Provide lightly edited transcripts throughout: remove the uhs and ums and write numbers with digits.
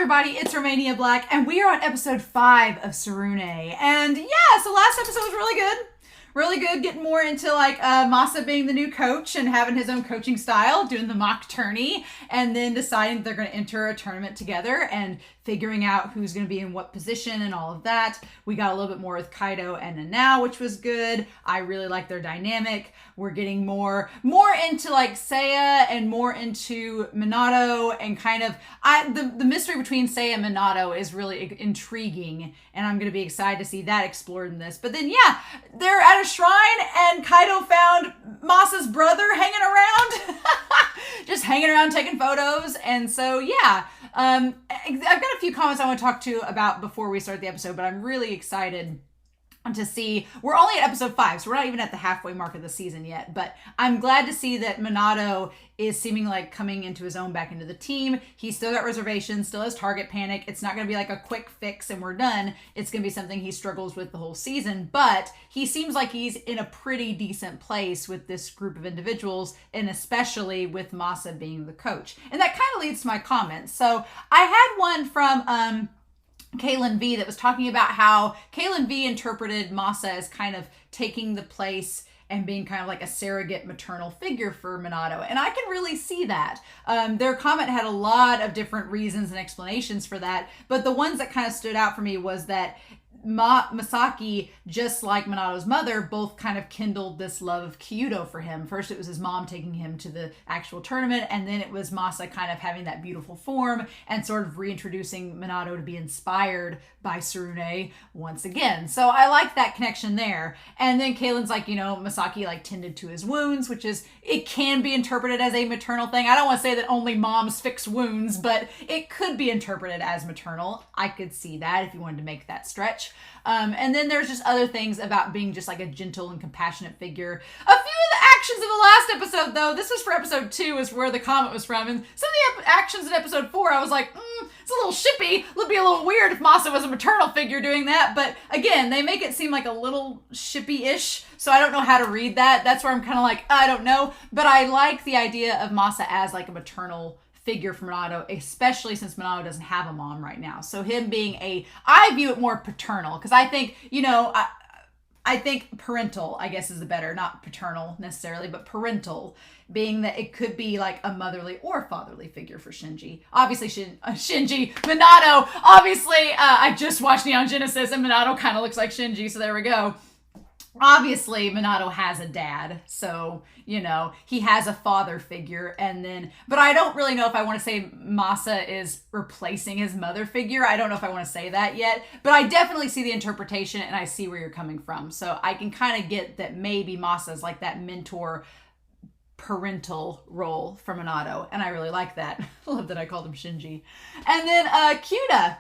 everybody, it's Romania Black, and we are on episode 5 of Tsurune. And yeah, so last episode was really good. Really good, getting more into like Masa being the new coach and having his own coaching style, doing the mock tourney, and then deciding they're going to enter a tournament together and figuring out who's going to be in what position and all of that. We got a little bit more with Kaido and Nanao, which was good. I really like their dynamic. We're getting more into like Seiya and more into Minato, and kind of the mystery between Seiya and Minato is really intriguing, and I'm going to be excited to see that explored in this. But then yeah, they're at a shrine and Kaido found Masa's brother hanging around. Just hanging around taking photos. And so yeah, I've got a few comments I want to talk to about before we start the episode, but I'm really excited to see. We're only at episode 5, so we're not even at the halfway mark of the season yet, but I'm glad to see that Minato is seeming like coming into his own back into the team. He's still got reservations, still has target panic. It's not going to be like a quick fix and we're done. It's going to be something he struggles with the whole season, but he seems like he's in a pretty decent place with this group of individuals, and especially with Masa being the coach. And that kind of leads to my comments. So I had one from Kaylin V that was talking about how Kaylin V interpreted Masa as kind of taking the place and being kind of like a surrogate maternal figure for Minato. And I can really see that. Their comment had a lot of different reasons and explanations for that, but the ones that kind of stood out for me was that Masaki, just like Minato's mother, both kind of kindled this love of Kyudo for him. First it was his mom taking him to the actual tournament, and then it was Masa kind of having that beautiful form and sort of reintroducing Minato to be inspired by Tsurune once again. So I like that connection there. And then Kaylin's like, you know, Masaki like tended to his wounds, which is, it can be interpreted as a maternal thing. I don't want to say that only moms fix wounds, but it could be interpreted as maternal. I could see that if you wanted to make that stretch. And then there's just other things about being just like a gentle and compassionate figure. A few of the actions of the last episode, though, this was for episode 2 is where the comment was from, and some of the actions in episode 4, I was like, it's a little shippy. It would be a little weird if Masa was a maternal figure doing that, but again, they make it seem like a little shippy-ish, so I don't know how to read that. That's where I'm kind of like, I don't know, but I like the idea of Masa as like a maternal figure for Minato, especially since Minato doesn't have a mom right now. So him being I view it more paternal, because I think, you know, I think parental, I guess, is the better, not paternal necessarily, but parental, being that it could be like a motherly or fatherly figure for Shinji. Obviously, Minato, obviously, I just watched Neon Genesis and Minato kind of looks like Shinji, so there we go. Obviously, Minato has a dad, so, you know, he has a father figure, and then, but I don't really know if I want to say Masa is replacing his mother figure. I don't know if I want to say that yet, but I definitely see the interpretation, and I see where you're coming from. So I can kind of get that maybe Masa is like that mentor parental role for Minato, and I really like that. I love that I called him Shinji. And then Kyuda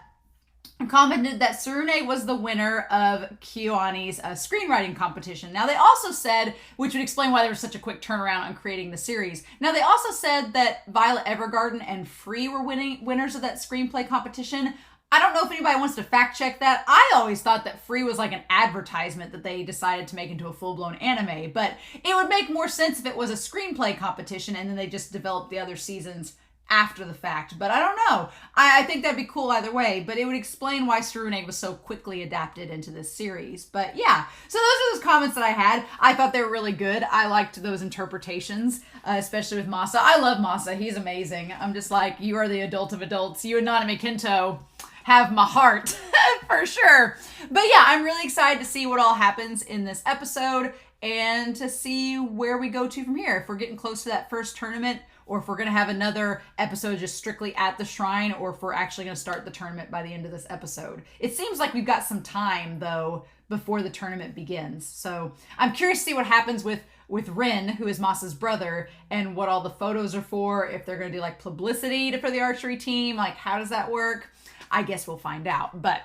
commented that Tsurune was the winner of KyoAni's screenwriting competition. Now, they also said, which would explain why there was such a quick turnaround on creating the series. Now, they also said that Violet Evergarden and Free were winners of that screenplay competition. I don't know if anybody wants to fact check that. I always thought that Free was like an advertisement that they decided to make into a full-blown anime, but it would make more sense if it was a screenplay competition and then they just developed the other seasons after the fact, but I don't know. I think that'd be cool either way, but it would explain why Tsurune was so quickly adapted into this series. But yeah, so those are those comments that I had. I thought they were really good. I liked those interpretations, especially with Masa. I love Masa. He's amazing. I'm just like, you are the adult of adults. You and Nanami Kinto have my heart for sure. But yeah, I'm really excited to see what all happens in this episode and to see where we go to from here. If we're getting close to that first tournament, or if we're going to have another episode just strictly at the shrine, or if we're actually going to start the tournament by the end of this episode. It seems like we've got some time, though, before the tournament begins. So I'm curious to see what happens with Rin, who is Masa's brother, and what all the photos are for, if they're going to do like publicity for the archery team. Like, how does that work? I guess we'll find out. But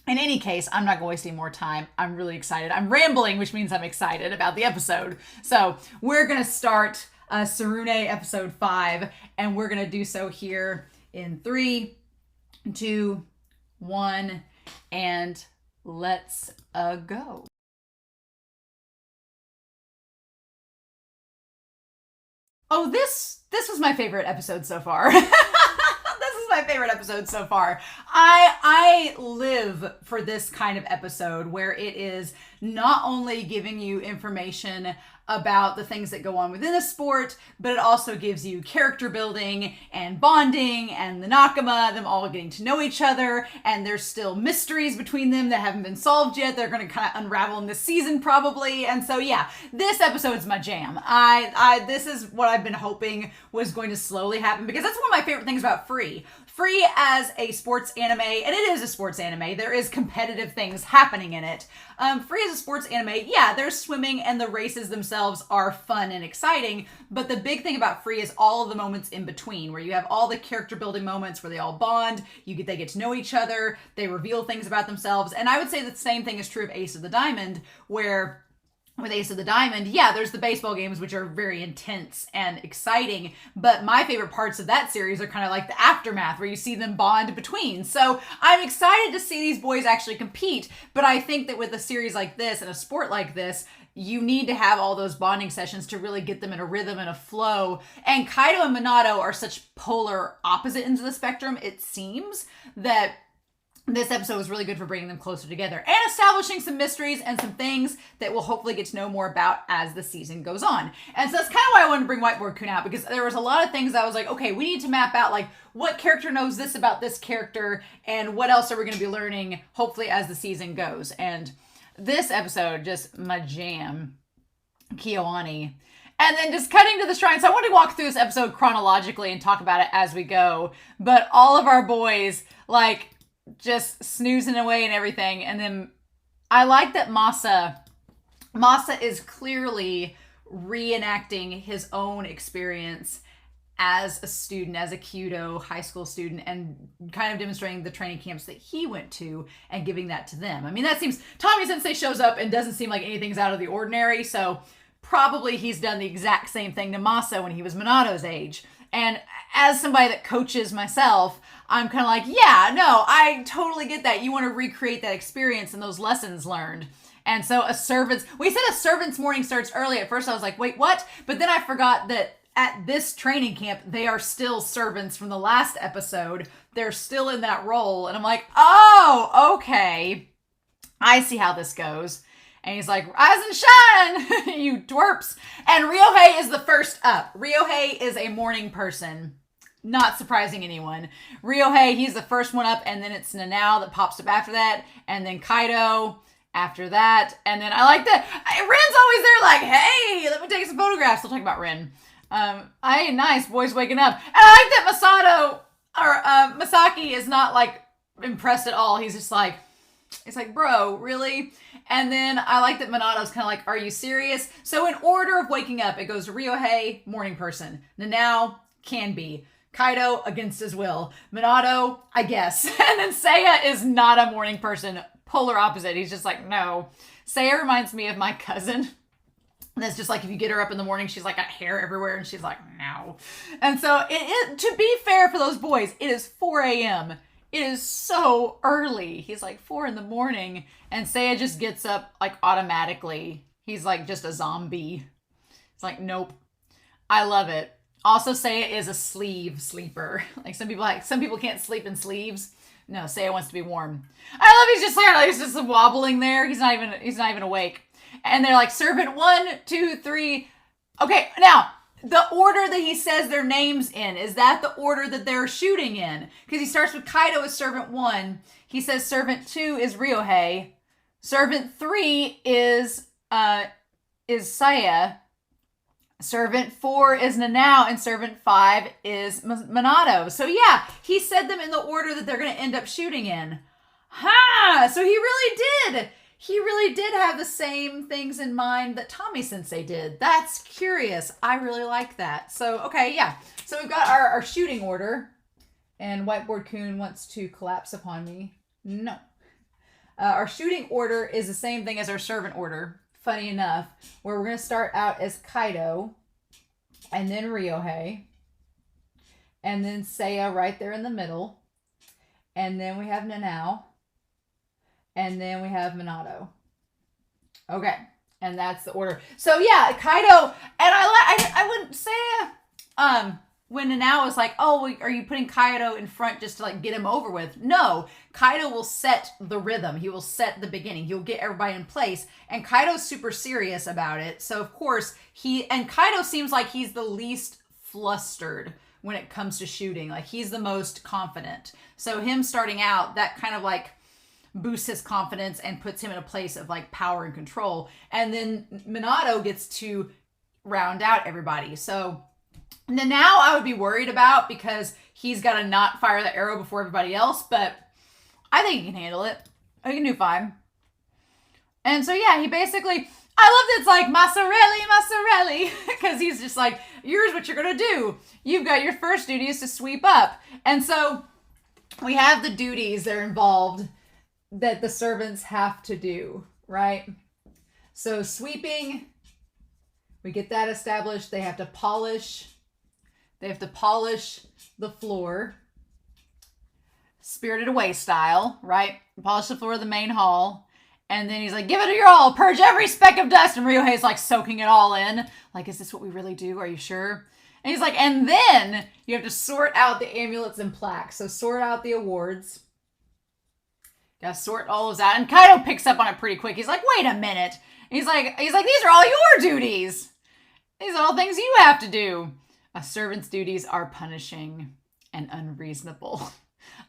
in any case, I'm not going to waste any more time. I'm really excited. I'm rambling, which means I'm excited about the episode. So we're going to start Tsurune episode 5, and we're going to do so here in 3, 2, 1, and let's go. Oh, this was my favorite episode so far. This is my favorite episodes so far. I live for this kind of episode where it is not only giving you information about the things that go on within a sport, but it also gives you character building and bonding and the Nakama, them all getting to know each other, and there's still mysteries between them that haven't been solved yet. They're going to kind of unravel in this season probably. And so yeah, this episode's my jam. This is what I've been hoping was going to slowly happen, because that's one of my favorite things about Free. Free as a sports anime, and it is a sports anime, there is competitive things happening in it. Free as a sports anime, yeah, there's swimming and the races themselves are fun and exciting, but the big thing about Free is all of the moments in between, where you have all the character building moments where they all bond, they get to know each other, they reveal things about themselves, and I would say the same thing is true of Ace of the Diamond, where with Ace of the Diamond, yeah, there's the baseball games, which are very intense and exciting, but my favorite parts of that series are kind of like the aftermath, where you see them bond between. So I'm excited to see these boys actually compete, but I think that with a series like this and a sport like this, you need to have all those bonding sessions to really get them in a rhythm and a flow. And Kaido and Minato are such polar opposite ends of the spectrum, it seems, that this episode was really good for bringing them closer together and establishing some mysteries and some things that we'll hopefully get to know more about as the season goes on. And so that's kind of why I wanted to bring Whiteboard Kun out, because there was a lot of things that I was like, okay, we need to map out like what character knows this about this character and what else are we going to be learning hopefully as the season goes. And this episode, just my jam, Kyoani. And then just cutting to the shrine. So I want to walk through this episode chronologically and talk about it as we go. But all of our boys, like, just snoozing away and everything. And then I like that Masa is clearly reenacting his own experience as a student, as a Kyudo high school student, and kind of demonstrating the training camps that he went to and giving that to them. I mean, that seems, Tommy Sensei shows up and doesn't seem like anything's out of the ordinary, so probably he's done the exact same thing to Masa when he was Minato's age. And as somebody that coaches myself, I'm kind of like, yeah, no, I totally get that. You want to recreate that experience and those lessons learned. And so we said a servant's morning starts early. At first I was like, wait, what? But then I forgot that at this training camp, they are still servants from the last episode. They're still in that role. And I'm like, oh, okay. I see how this goes. And he's like, rise and shine, you dwarps. And Ryohei is the first up. Ryohei is a morning person. Not surprising anyone. Ryohei, he's the first one up, and then it's Nanao that pops up after that, and then Kaido after that, and then I like that Ren's always there like, hey, let me take some photographs. We'll talk about Ren. Hey, nice, boys waking up. And I like that Masaki is not like impressed at all. He's just like, it's like, bro, really? And then I like that Minato's kind of like, are you serious? So in order of waking up, it goes to Ryohei, morning person. Nanao, can be. Kaido, against his will. Minato, I guess. And then Seiya is not a morning person. Polar opposite. He's just like, no. Seiya reminds me of my cousin. That's just like, if you get her up in the morning, she's like got hair everywhere, and she's like, no. And so, to be fair for those boys, it is 4 a.m. It is so early. He's like 4 in the morning, and Seiya just gets up like automatically. He's like just a zombie. It's like, nope. I love it. Also, Seiya is a sleeper. Like some people can't sleep in sleeves. No, Seiya wants to be warm. I love he's just like he's just wobbling there. He's not even awake. And they're like, servant 1, 2, 3. Okay, now the order that he says their names in, is that the order that they're shooting in? Because he starts with Kaido as servant 1. He says servant 2 is Ryohei. Servant 3 is Seiya. Servant 4 is Nanao, and Servant 5 is Minato. So yeah, he said them in the order that they're going to end up shooting in. Ha! So he really did. He really did have the same things in mind that Tommy Sensei did. That's curious. I really like that. So, okay, yeah. So we've got our shooting order. And Whiteboard Kun wants to collapse upon me. No. Our shooting order is the same thing as our servant order. Funny enough, where we're going to start out as Kaido, and then Ryohei, and then Seiya right there in the middle, and then we have Nanao, and then we have Minato. Okay, and that's the order. So yeah, Kaido, and I wouldn't say when Nanao was like, oh, are you putting Kaido in front just to like get him over with? No, Kaido will set the rhythm. He will set the beginning. He'll get everybody in place. And Kaido's super serious about it. So of course Kaido seems like he's the least flustered when it comes to shooting. Like he's the most confident. So him starting out, that kind of like boosts his confidence and puts him in a place of like power and control. And then Minato gets to round out everybody. So now I would be worried about because he's got to not fire the arrow before everybody else, but I think he can handle it. He can do fine. And so yeah, he basically, I love that it's like Masarelli, because he's just like, here's what you're going to do. You've got your first duty is to sweep up. And so we have the duties that are involved that the servants have to do, right? So sweeping, we get that established. They have to polish the floor. Spirited Away style, right? Polish the floor of the main hall. And then he's like, give it your all, purge every speck of dust. And Ryohei's like soaking it all in. Like, is this what we really do? Are you sure? And he's like, and then you have to sort out the amulets and plaques. So sort out the awards. Gotta sort all those out. And Kaido picks up on it pretty quick. He's like, wait a minute. He's like, these are all your duties. These are all things you have to do. A servant's duties are punishing and unreasonable.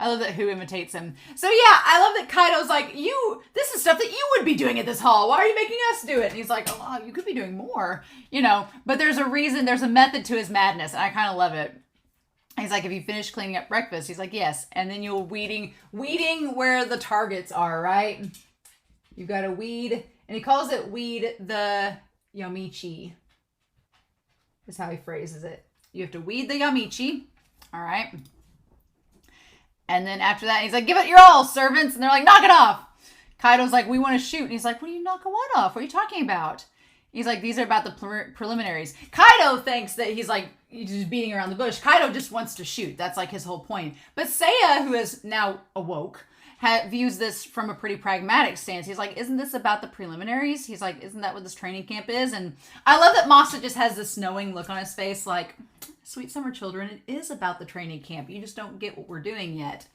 I love that Who imitates him. So yeah, I love that Kaido's like, this is stuff that you would be doing at this hall. Why are you making us do it? And he's like, oh, you could be doing more, but there's a reason, there's a method to his madness. And I kind of love it. He's like, have you finished cleaning up breakfast? He's like, yes. And then you'll weeding where the targets are, right? You've got to weed, and he calls it weed the Yamichi, is how he phrases it. You have to weed the Yamichi. All right. And then after that, he's like, give it your all, servants. And they're like, knock it off. Kaido's like, we want to shoot. And he's like, what do you knock a what off? What are you talking about? He's like, these are about the preliminaries. Kaido thinks that he's like, he's just beating around the bush. Kaido just wants to shoot. That's like his whole point. But Seiya, who is now awoke, views this from a pretty pragmatic stance. He's like, isn't this about the preliminaries? He's like, isn't that what this training camp is? And I love that Masa just has this knowing look on his face like, sweet summer children, it is about the training camp. You just don't get what we're doing yet.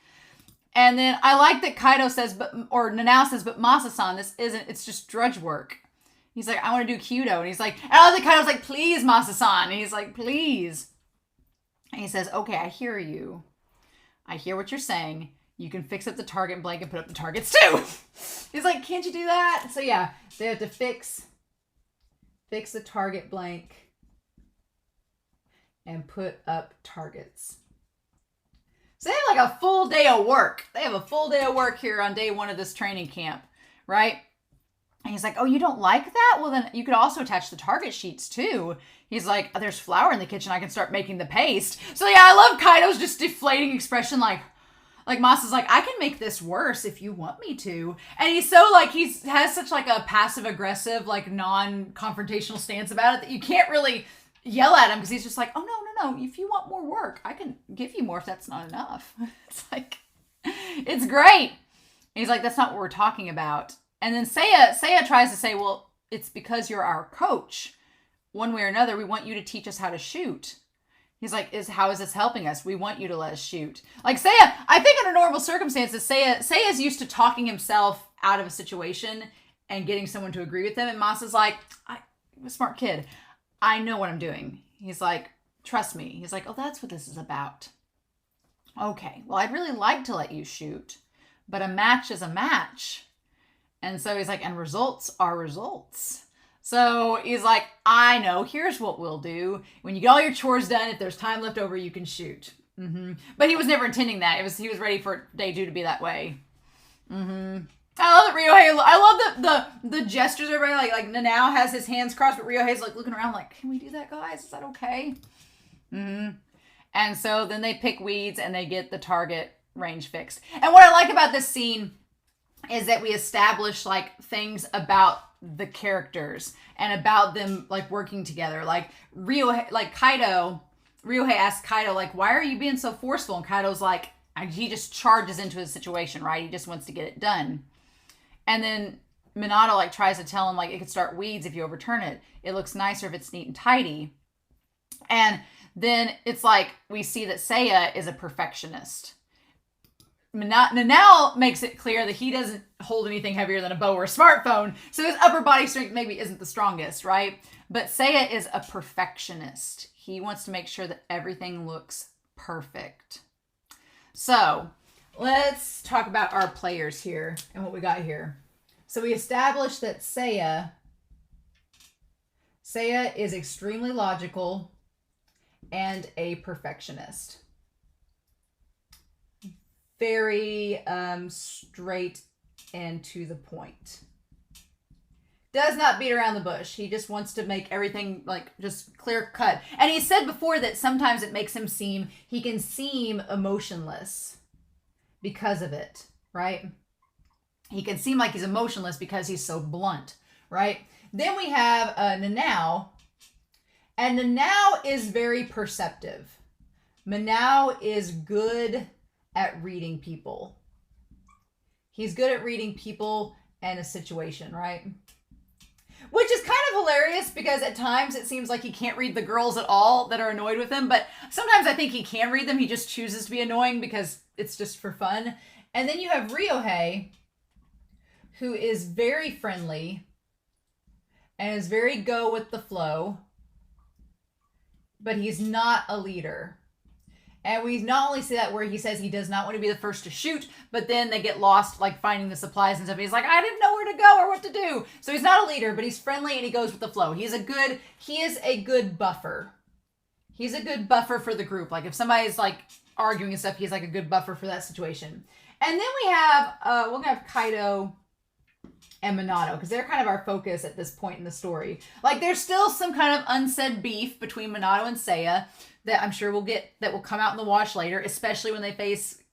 And then I like that Kaido says, or Nanao says, but Masa-san, this isn't, it's just drudge work. He's like, I want to do Kyudo. And he's like, and I love that Kaido's like, please, Masa-san. And he's like, please. And he says, okay, I hear you. I hear what you're saying. You can fix up the target blank and put up the targets too. He's like, can't you do that? So yeah, they have to fix the target blank and put up targets. So they have like a full day of work. They have a full day of work here on day one of this training camp, right? And he's like, oh, you don't like that? Well, then you could also attach the target sheets too. He's like, oh, there's flour in the kitchen. I can start making the paste. So yeah, I love Kaido's just deflating expression like Masa's like, I can make this worse if you want me to. And he's so like, he has such like a passive aggressive, like non-confrontational stance about it that you can't really yell at him because he's just like, oh, no. If you want more work, I can give you more if that's not enough. It's like, it's great. And he's like, that's not what we're talking about. And then Seiya tries to say, well, it's because you're our coach. One way or another, we want you to teach us how to shoot. He's like, how is this helping us? We want you to let us shoot. Like Seiya, I think under normal circumstances, Seiya's used to talking himself out of a situation and getting someone to agree with him. And Masa's like, I'm a smart kid. I know what I'm doing. He's like, trust me. He's like, oh, that's what this is about. Okay, well, I'd really like to let you shoot, but a match is a match. And so he's like, and results are results. So he's like, I know, here's what we'll do. When you get all your chores done, if there's time left over, you can shoot. Mm-hmm. But he was never intending that. He was ready for day 2 to be that way. Mm-hmm. I love that Ryohei, I love the gestures everybody, like Nanao has his hands crossed, but Ryohei's like looking around like, can we do that, guys? Is that okay? Mm-hmm. And so then they pick weeds and they get the target range fixed. And what I like about this scene is that we establish like things about the characters and about them like working together. Like Ryohei asks Kaido, like, why are you being so forceful? And Kaido's like, he just charges into his situation, right? He just wants to get it done. And then Minato like tries to tell him like it could start weeds if you overturn it. It looks nicer if it's neat and tidy. And then it's like we see that Seiya is a perfectionist. Nanao makes it clear that he doesn't hold anything heavier than a bow or a smartphone, so his upper body strength maybe isn't the strongest, right? But Seiya is a perfectionist. He wants to make sure that everything looks perfect. So let's talk about our players here and what we got here. So we established that Seiya is extremely logical and a perfectionist. Very straight and to the point. Does not beat around the bush. He just wants to make everything like just clear cut. And he said before that sometimes it makes him he can seem emotionless because of it, right? He can seem like he's emotionless because he's so blunt, right? Then we have Nanao. And Nanao is very perceptive. Nanao is good at reading people. He's good at reading people and a situation, right? Which is kind of hilarious because at times it seems like he can't read the girls at all that are annoyed with him, but sometimes I think he can read them. He just chooses to be annoying because it's just for fun. And then you have Ryohei, who is very friendly and is very go with the flow, but he's not a leader. And we not only see that where he says he does not want to be the first to shoot, but then they get lost like finding the supplies and stuff. He's like, I didn't know where to go or what to do. So he's not a leader, but he's friendly and he goes with the flow. He is a good buffer. He's a good buffer for the group. Like if somebody's like arguing and stuff, he's like a good buffer for that situation. And then we have, we're going to have Kaido and Minato, because they're kind of our focus at this point in the story. Like there's still some kind of unsaid beef between Minato and Seiya that I'm sure that will come out in the wash later, especially when they face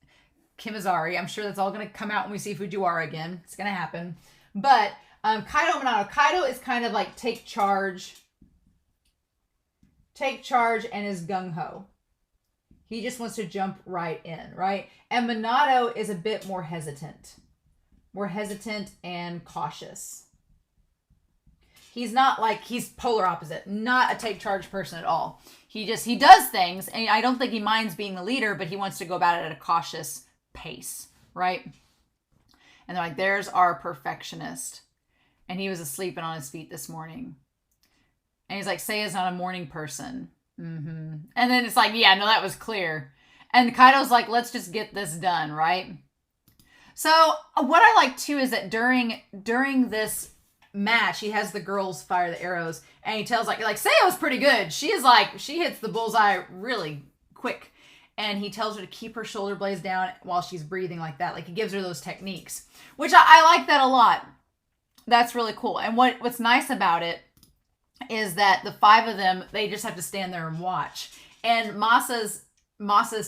Kimizari. I'm sure that's all going to come out when we see Fujiwara again. It's going to happen. But Kaido and Minato. Kaido is kind of like take charge and is gung-ho. He just wants to jump right in, right? And Minato is a bit more hesitant and cautious. He's polar opposite, not a take charge person at all. He does things, and I don't think he minds being the leader, but he wants to go about it at a cautious pace, right? And they're like, there's our perfectionist. And he was asleep and on his feet this morning. And he's like, Seiya's not a morning person. Mm-hmm. And then it's like, yeah, no, that was clear. And Kaido's like, let's just get this done, right? So what I like too is that during this match, he has the girls fire the arrows, and he tells like Seiya was pretty good. She hits the bullseye really quick, and he tells her to keep her shoulder blades down while she's breathing like that. Like he gives her those techniques, which I like that a lot. That's really cool. And what's nice about it is that the five of them, they just have to stand there and watch. And Masa's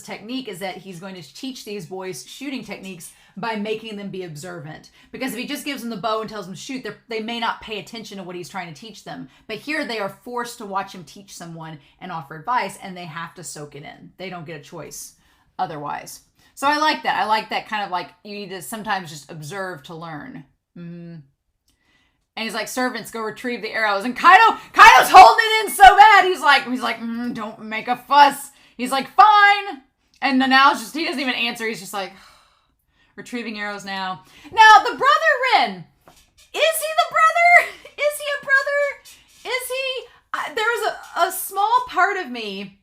technique is that he's going to teach these boys shooting techniques by making them be observant. Because if he just gives them the bow and tells them to shoot, they may not pay attention to what he's trying to teach them. But here they are forced to watch him teach someone and offer advice, and they have to soak it in. They don't get a choice otherwise. So I like that. I like that kind of like you need to sometimes just observe to learn. Mm-hmm. And he's like, servants, go retrieve the arrows. And Kaido's holding it in so bad. He's like, don't make a fuss. He's like, fine. And now he doesn't even answer. He's just like, retrieving arrows now. Now, the brother Rin. Is he the brother? Is he a brother? Is he? There was a small part of me.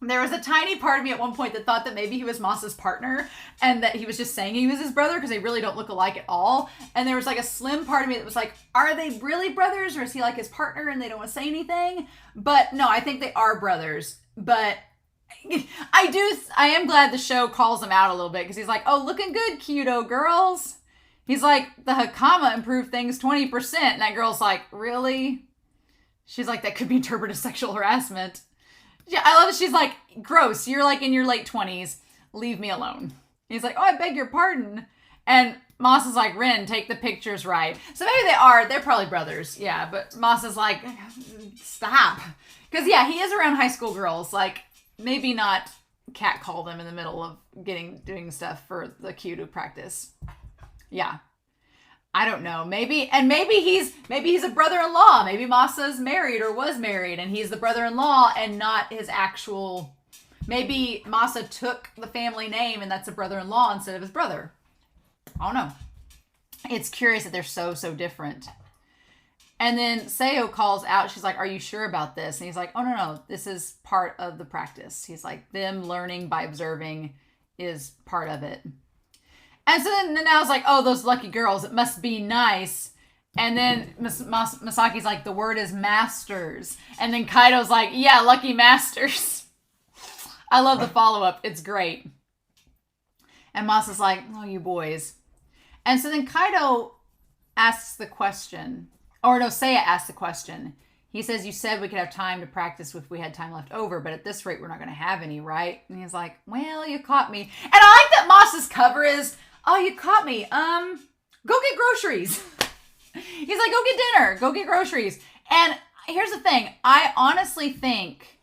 There was a tiny part of me at one point that thought that maybe he was Masa's partner and that he was just saying he was his brother because they really don't look alike at all. And there was like a slim part of me that was like, are they really brothers or is he like his partner and they don't want to say anything? But no, I think they are brothers. But I am glad the show calls him out a little bit because he's like, oh, looking good, cuto girls. He's like, the Hakama improved things 20%. And that girl's like, really? She's like, that could be interpreted as sexual harassment. Yeah, I love it. She's like, gross. You're like in your late 20s. Leave me alone. He's like, oh, I beg your pardon. And Masa's like, Rin, take the pictures right. So maybe they are. They're probably brothers. Yeah, but Masa's like, stop. Because, yeah, he is around high school girls. Like, maybe not catcall them in the middle of doing stuff for the cue to practice. Yeah. I don't know. Maybe he's a brother-in-law. Maybe Masa's married or was married, and he's the brother-in-law and not his actual. Maybe Masa took the family name, and that's a brother-in-law instead of his brother. I don't know. It's curious that they're so different. And then Seo calls out. She's like, "Are you sure about this?" And he's like, "Oh no, this is part of the practice." He's like, "Them learning by observing is part of it." And so then Nanau's like, "Oh, those lucky girls, it must be nice." And then Masaki's like, "The word is masters." And then Kaido's like, "Yeah, lucky masters." I love the follow-up. It's great. And Masa's like, "Oh, you boys." And so then Kaido asks the question, or no, Seiya asks the question. He says, "You said we could have time to practice if we had time left over, but at this rate, we're not going to have any, right?" And he's like, "Well, you caught me." And I like that Masa's cover is, "Oh, you caught me. Go get groceries." He's like, "Go get dinner. Go get groceries." And here's the thing. I honestly think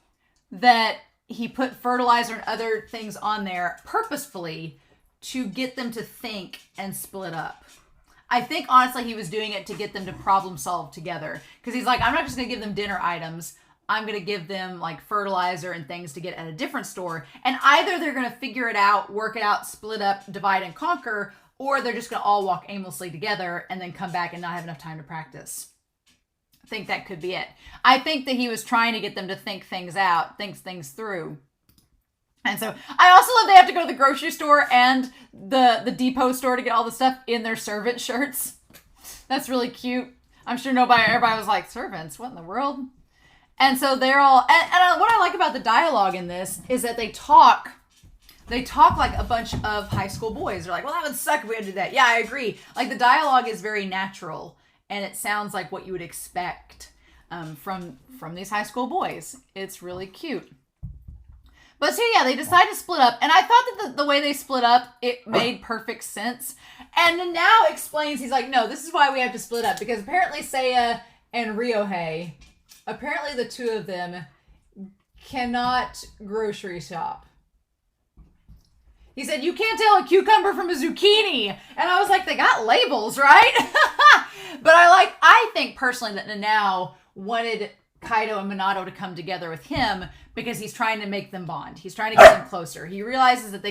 that he put fertilizer and other things on there purposefully to get them to think and split up. I think, honestly, he was doing it to get them to problem solve together. Because he's like, I'm not just going to give them dinner items. I'm going to give them, like, fertilizer and things to get at a different store. And either they're going to figure it out, work it out, split up, divide and conquer, or they're just going to all walk aimlessly together and then come back and not have enough time to practice. I think that could be it. I think that he was trying to get them to think things out, think things through. And so I also love they have to go to the grocery store and the depot store to get all the stuff in their servant shirts. That's really cute. I'm sure everybody was like, servants, what in the world? And so they're all, and what I like about the dialogue in this is that they talk like a bunch of high school boys. They're like, well, that would suck if we had to do that. Yeah, I agree. Like the dialogue is very natural and it sounds like what you would expect from these high school boys. It's really cute. But so yeah, they decide to split up. And I thought that the way they split up, it made perfect sense. And now explains, he's like, no, this is why we have to split up. Because apparently Seiya and Ryohei, apparently the two of them cannot grocery shop. He said, you can't tell a cucumber from a zucchini. And I was like, they got labels, right? But I think personally that Nanao wanted Kaido and Minato to come together with him because he's trying to make them bond. He's trying to get them closer. He realizes that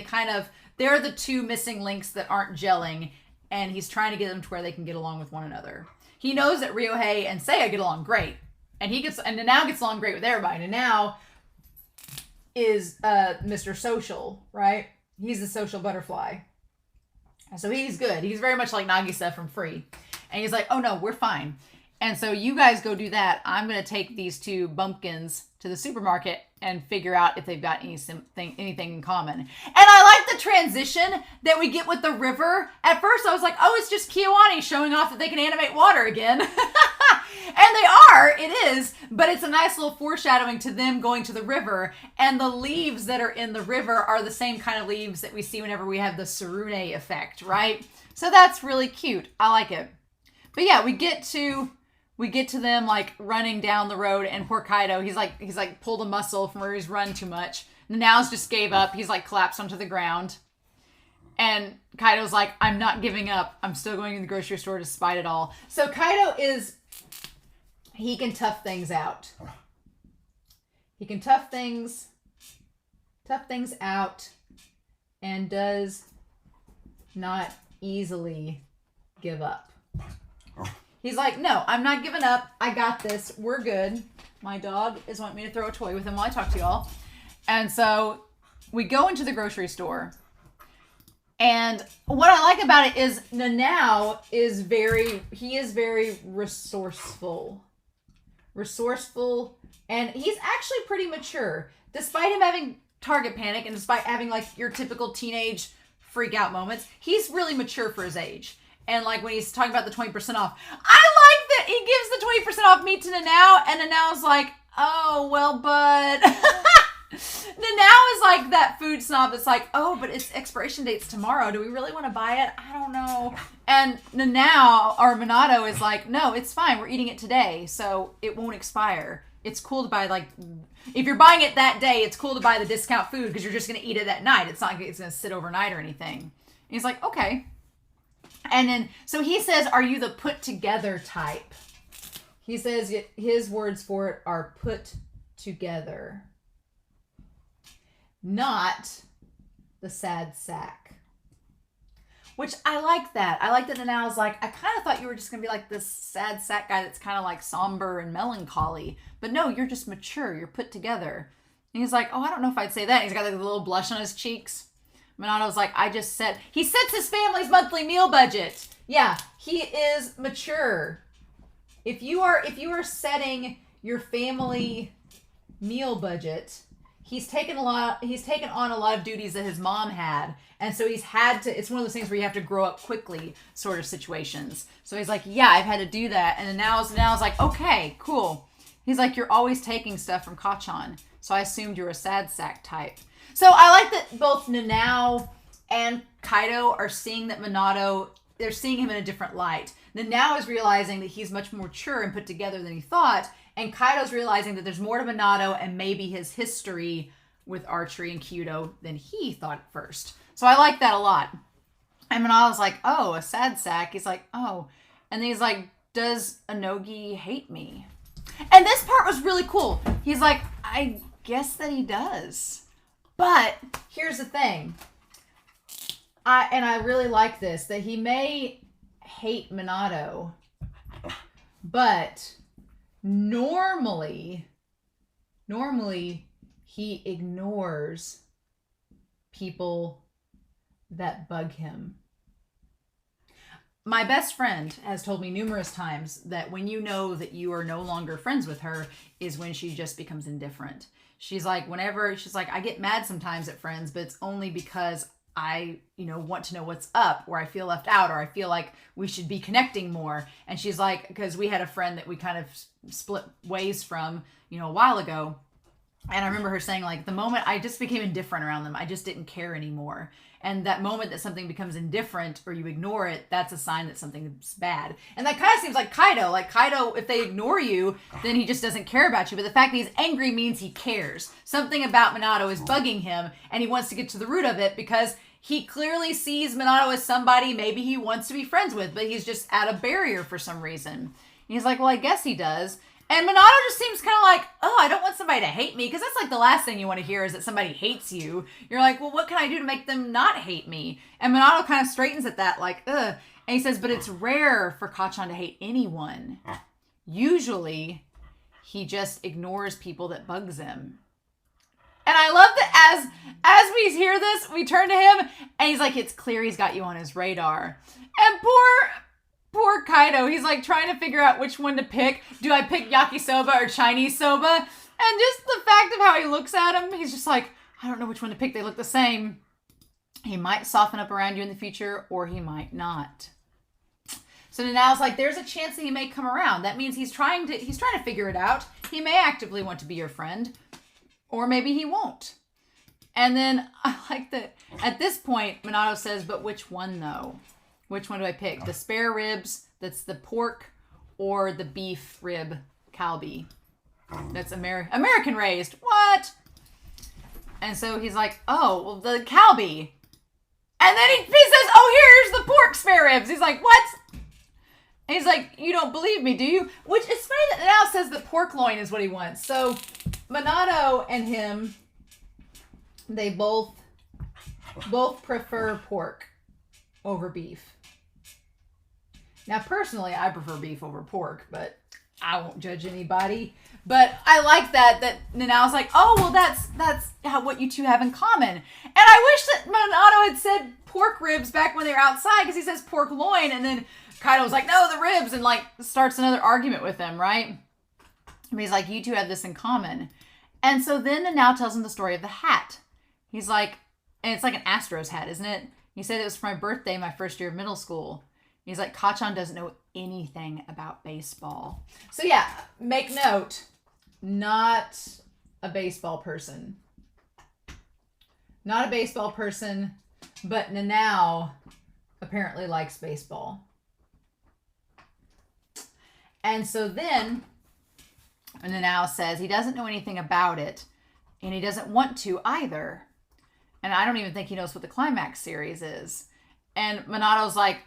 they're the two missing links that aren't gelling, and he's trying to get them to where they can get along with one another. He knows that Ryohei and Seiya get along great, and Nanao gets along great with everybody. Nanao is Mr. Social, right? He's the social butterfly. So he's good. He's very much like Nagisa from Free. And he's like, oh no, we're fine. And so you guys go do that. I'm going to take these two bumpkins to the supermarket and figure out if they've got anything in common. And I like the transition that we get with the river. At first I was like, oh, it's just Kiyoani showing off that they can animate water again. And they are, it is, but it's a nice little foreshadowing to them going to the river. And the leaves that are in the river are the same kind of leaves that we see whenever we have the Tsurune effect, right? So that's really cute. I like it. But yeah, we get to them like running down the road, and poor Kaido, he's like pulled a muscle from where he's run too much. Now's just gave up. He's like collapsed onto the ground. And Kaido's like, I'm not giving up. I'm still going to the grocery store despite it all. So Kaido he can tough things out. He can tough things out and does not easily give up. He's like, no, I'm not giving up. I got this. We're good. My dog is wanting me to throw a toy with him while I talk to y'all. And so we go into the grocery store. And what I like about it is Nanao is very resourceful. And he's actually pretty mature. Despite him having target panic and despite having like your typical teenage freak out moments, he's really mature for his age. And like when he's talking about the 20% off, I like that he gives the 20% off meat to Nanao, and Nanao's like, oh, well, but Nanao is like that food snob that's like, oh, but its expiration date's tomorrow. Do we really want to buy it? I don't know. And Nanao, or Minato, is like, no, it's fine. We're eating it today, so it won't expire. It's cool to buy, like, if you're buying it that day, it's cool to buy the discount food because you're just going to eat it that night. It's not, it's going to sit overnight or anything. And he's like, okay. And then, so he says, are you the put together type? He says his words for it are put together, not the sad sack. Which I like that. I like that Nanau's like, I kind of thought you were just going to be like this sad sack guy that's kind of like somber and melancholy. But no, you're just mature. You're put together. And he's like, oh, I don't know if I'd say that. And he's got like a little blush on his cheeks. Monato's like, I just said, he sets his family's monthly meal budget. Yeah, he is mature. If you are setting your family meal budget, he's taken on a lot of duties that his mom had. And so he's had to, it's one of those things where you have to grow up quickly sort of situations. So he's like, yeah, I've had to do that. And then now's like, okay, cool. He's like, you're always taking stuff from Kachan. So I assumed you were a sad sack type. So I like that both Nanau and Kaido are seeing that Minato, they're seeing him in a different light. Nanau is realizing that he's much more mature and put together than he thought. And Kaido's realizing that there's more to Minato and maybe his history with archery and Kyudo than he thought at first. So I like that a lot. And Minato's like, oh, a sad sack. He's like, oh. And then he's like, does Anogi hate me? And this part was really cool. He's like, I guess that he does. But here's the thing. I really like this, that he may hate Minato, but normally he ignores people that bug him. My best friend has told me numerous times that when you know that you are no longer friends with her is when she just becomes indifferent. She's like, I get mad sometimes at friends, but it's only because I, want to know what's up, or I feel left out, or I feel like we should be connecting more. And she's like, because we had a friend that we kind of split ways from, a while ago. And I remember her saying, like, the moment I just became indifferent around them, I just didn't care anymore. And that moment that something becomes indifferent or you ignore it, that's a sign that something's bad. And that kind of seems like Kaido. Like Kaido, if they ignore you, then he just doesn't care about you. But the fact that he's angry means he cares. Something about Minato is bugging him, and he wants to get to the root of it because he clearly sees Minato as somebody maybe he wants to be friends with, but he's just at a barrier for some reason. And he's like, well, I guess he does. And Minato just seems kind of like, oh, I don't want somebody to hate me, because that's like the last thing you want to hear is that somebody hates you. You're like, well, what can I do to make them not hate me? And Minato kind of straightens at that, like, ugh. And he says, but it's rare for Kachan to hate anyone. Usually, he just ignores people that bugs him. And I love that as we hear this, we turn to him, and he's like, it's clear he's got you on his radar. And poor Kaido, he's like trying to figure out which one to pick. Do I pick yakisoba or Chinese soba? And just the fact of how he looks at him, he's just like, I don't know which one to pick. They look the same. He might soften up around you in the future, or he might not. So now it's like, there's a chance that he may come around. That means he's trying to figure it out. He may actively want to be your friend, or maybe he won't. And then I like that at this point, Minato says, but which one though? Which one do I pick? The spare ribs, that's the pork, or the beef rib kalbi? That's American raised. What? And so he's like, oh, well, the kalbi. And then he says, oh, here's the pork spare ribs. He's like, what? And he's like, you don't believe me, do you? Which is funny that now says that pork loin is what he wants. So Minato and him, they both prefer pork over beef. Now, personally, I prefer beef over pork, but I won't judge anybody. But I like that Nanau's like, oh, well, that's what you two have in common. And I wish that Minato had said pork ribs back when they were outside, because he says pork loin, and then Kaido was like, no, the ribs, and like starts another argument with him, right? But he's like, you two have this in common. And so then Nanau tells him the story of the hat. He's like, and it's like an Astros hat, isn't it? He said it was for my birthday, my first year of middle school. He's like, Kachan doesn't know anything about baseball. So yeah, make note, not a baseball person. Not a baseball person, but Nanau apparently likes baseball. And so then Nanau says he doesn't know anything about it, and he doesn't want to either. And I don't even think he knows what the climax series is. And Minato's like,